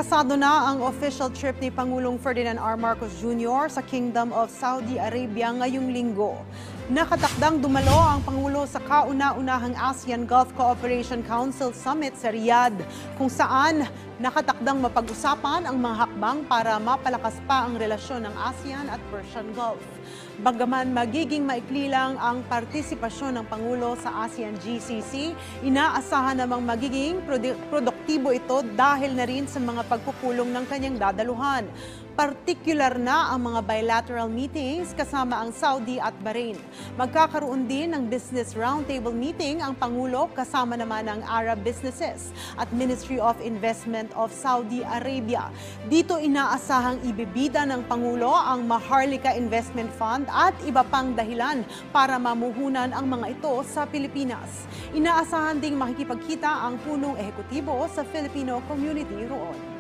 Kasado na ang official trip ni Pangulong Ferdinand R. Marcos Jr. sa Kingdom of Saudi Arabia ngayong linggo. Nakatakdang dumalo ang Pangulo sa kauna-unahang ASEAN Gulf Cooperation Council Summit sa Riyadh, kung saan nakatakdang mapag-usapan ang mga hakbang para mapalakas pa ang relasyon ng ASEAN at Persian Gulf. Bagaman magiging maikli lang ang partisipasyon ng Pangulo sa ASEAN GCC, inaasahan namang magiging produktibo ito dahil na rin sa mga pagpupulong ng kanyang dadaluhan. Partikular na ang mga bilateral meetings kasama ang Saudi at Bahrain. Magkakaroon din ng business roundtable meeting ang Pangulo kasama naman ang Arab Businesses at Ministry of Investment of Saudi Arabia. Dito inaasahang ibibida ng Pangulo ang Maharlika Investment Fund at iba pang dahilan para mamuhunan ang mga ito sa Pilipinas. Inaasahan ding makikipagkita ang punong ehekutibo sa Filipino community roon.